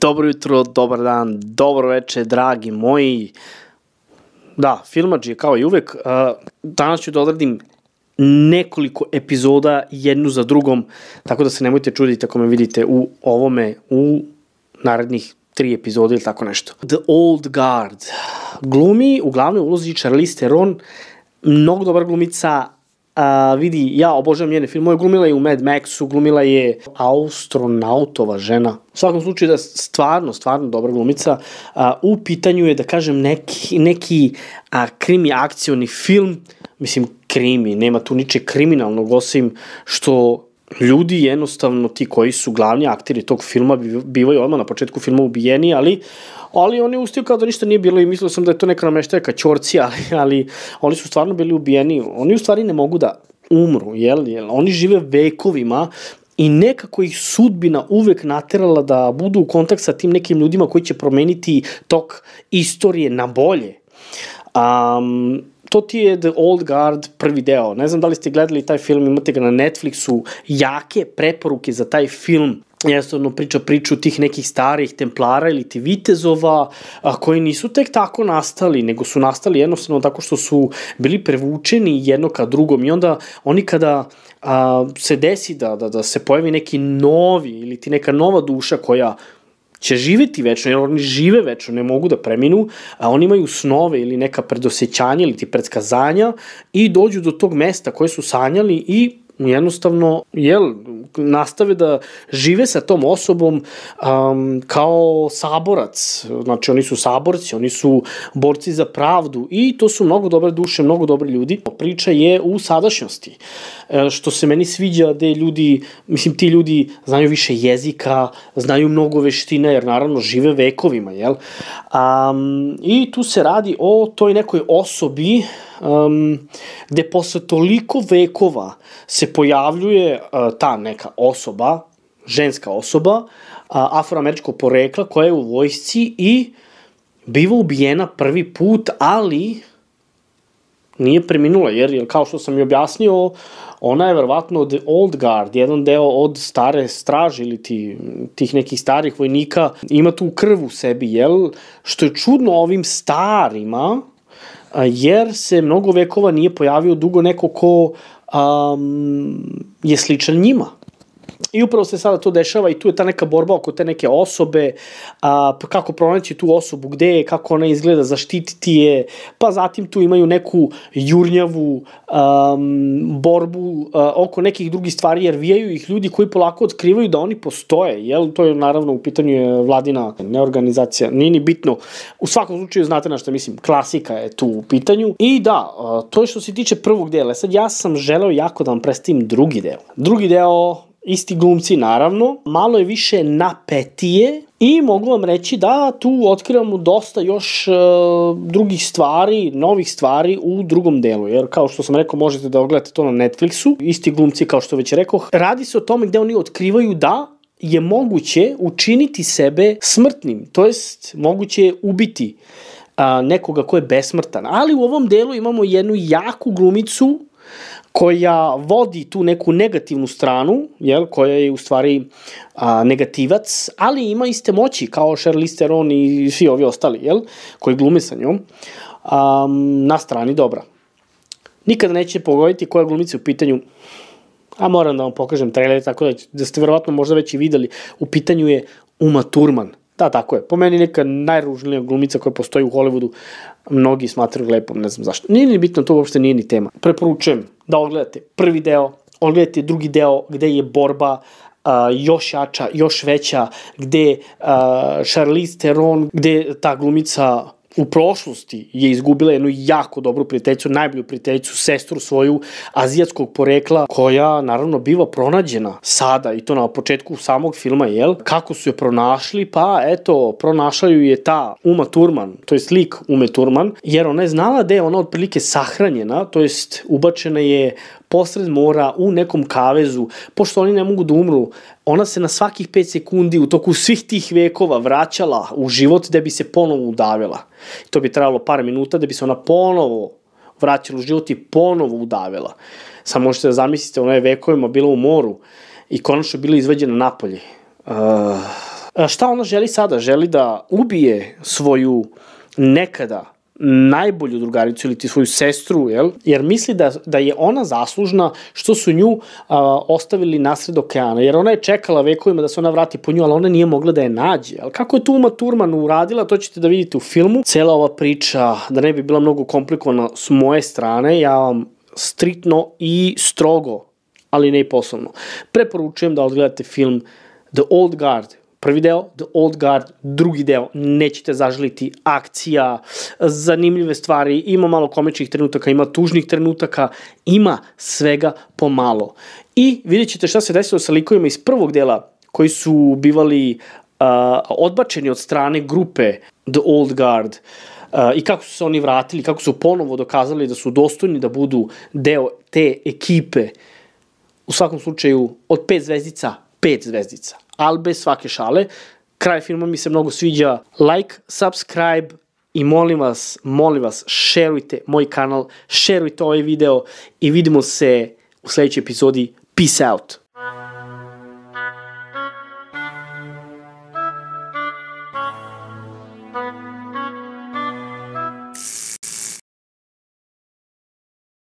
Dobro jutro, dobar dan, dobro veče, dragi moji. Da, filmadži je kao i uvek. Danas ću da odradim nekoliko epizoda jednu za drugom, tako da se nemojte čuditi ako me vidite u ovome, u narednih 3 epizode ili tako nešto. The Old Guard. Glumi u glavnoj ulozi Charlize Theron, mnogo dobra glumica. Vidi, ja obožavam njene filmove, glumila je u Mad Maxu, glumila je astronautova žena. U svakom slučaju da je stvarno dobra glumica. U pitanju je, da kažem, neki krimi akcioni film, mislim krimi, nema tu niče kriminalnog, osim što ljudi jednostavno, ti koji su glavni akteri tog filma, bivaju odmah na početku filma ubijeni, ali oni ustaju kao da ništa nije bilo i mislio sam da je to neka nameštajka ćorci, ali oni su stvarno bili ubijeni. Oni u stvari ne mogu da umru, jel? Oni žive vekovima i nekako ih sudbina uvek naterala da budu u kontakt sa tim nekim ljudima koji će promeniti tok istorije na bolje. To ti je The Old Guard prvi deo. Ne znam da li ste gledali taj film, imate ga na Netflixu, jake preporuke za taj film. Jednostavno priču tih nekih starih templara ili ti vitezova koji nisu tek tako nastali, nego su nastali jednostavno tako što su bili prevučeni jedno ka drugom i onda oni kada se desi da se pojavi neki novi ili ti neka nova duša koja će živeti večno, jer oni žive večno, ne mogu da preminu, a oni imaju snove ili neka predosećanja ili ti predskazanja i dođu do tog mesta koje su sanjali i jednostavno, nastave da žive sa tom osobom kao saborac. Znači, oni su saborci, oni su borci za pravdu i to su mnogo dobre duše, mnogo dobri ljudi. Priča je u sadašnjosti. Što se meni sviđa da ljudi, mislim, ti ljudi znaju više jezika, znaju mnogo veština, jer naravno žive vekovima, jel? I tu se radi o toj nekoj osobi gde posle toliko vekova se pojavljuje ta neka osoba, ženska osoba, afroameričkog porekla koja je u vojsci i biva ubijena prvi put, ali nije preminula, jer kao što sam i objasnio, ona je verovatno The Old Guard, jedan deo od stare straže ili tih nekih starih vojnika, ima tu krv u sebi, jel? Što je čudno ovim starima, jer se mnogo vekova nije pojavio dugo neko ko je sličan njima. I upravo se sada to dešava i tu je ta neka borba oko te neke osobe, kako pronaći tu osobu, gde je, kako ona izgleda, zaštititi je, pa zatim tu imaju neku jurnjavu borbu oko nekih drugih stvari, jer vijaju ih ljudi koji polako otkrivaju da oni postoje, jel? To je naravno u pitanju je vladina neorganizacija, nije ni bitno. U svakom slučaju znate na što mislim, klasika je tu u pitanju. I da, to je što se tiče prvog dela. Sad ja sam želeo jako da vam predstavim drugi deo. Drugi deo, isti glumci naravno, malo je više napetije i mogu vam reći da tu otkrivamo dosta još drugih stvari, novih stvari u drugom delu, jer kao što sam rekao možete da ogledate to na Netflixu, isti glumci kao što već rekao. Radi se o tome gde oni otkrivaju da je moguće učiniti sebe smrtnim, to jest moguće je ubiti nekoga ko je besmrtan, ali u ovom delu imamo jednu jaku glumicu koja vodi tu neku negativnu stranu, jel, koja je u stvari negativac, ali ima iste moći kao Charlize Theron i svi ovi ostali, jel, koji glume sa njom, na strani dobra. Nikada neće pogoditi koja glumica u pitanju, a moram da vam pokažem trailer, tako da ste verovatno možda već i videli, u pitanju je Uma Thurman. Da, tako je. Po meni neka najružnija glumica koja postoji u Hollywoodu, mnogi smatraju lepom, ne znam zašto. Nije ni bitno, to uopšte nije ni tema. Preporučujem da ogledate prvi deo, ogledate drugi deo gde je borba još jača, još veća, gde Charlize Theron, gde ta glumica u prošlosti je izgubila jednu jako dobru prijateljicu, najbolju prijateljicu, sestru svoju azijatskog porekla, koja naravno biva pronađena sada i to na početku samog filma, jel? Kako su je pronašli? Pa eto, pronašla ju je ta Uma Thurman, to jest lik Ume Thurman, jer ona je znala da je ona otprilike sahranjena, to jest ubačena je posred mora u nekom kavezu, pošto oni ne mogu da umru, ona se na svakih 5 sekundi u toku svih tih vekova vraćala u život da bi se ponovo udavila. To bi trajalo par minuta da bi se ona ponovo vraćala u život i ponovo udavila. Samo možete da zamislite, ona je vekovima bila u moru i konačno bila izvađena napolje. Šta ona želi sada? Želi da ubije svoju nekada najbolju drugaricu ili ti svoju sestru, jel? Jer misli da je ona zaslužna što su nju ostavili nasred okeana, jer ona je čekala vekovima da se ona vrati po nju, ali ona nije mogla da je nađe. Ali kako je to Uma Thurman uradila, to ćete da vidite u filmu. Cela ova priča, da ne bi bila mnogo komplikovana s moje strane, ja vam striktno i strogo, ali ne i poslovno, preporučujem da odgledate film The Old Guard. Prvi deo, The Old Guard, drugi deo, nećete zaželiti, akcija, zanimljive stvari, ima malo komičnih trenutaka, ima tužnih trenutaka, ima svega pomalo. I vidjet ćete šta se desilo sa likovima iz prvog dela, koji su bivali odbačeni od strane grupe The Old Guard, i kako su se oni vratili, kako su ponovo dokazali da su dostojni da budu deo te ekipe. U svakom slučaju, od 5 zvezdica, 5 zvezdica. Ali bez svake šale. Kraj filma mi se mnogo sviđa. Like, subscribe i molim vas, šerujte moj kanal, šerujte ovaj video i vidimo se u sledećoj epizodi. Peace out!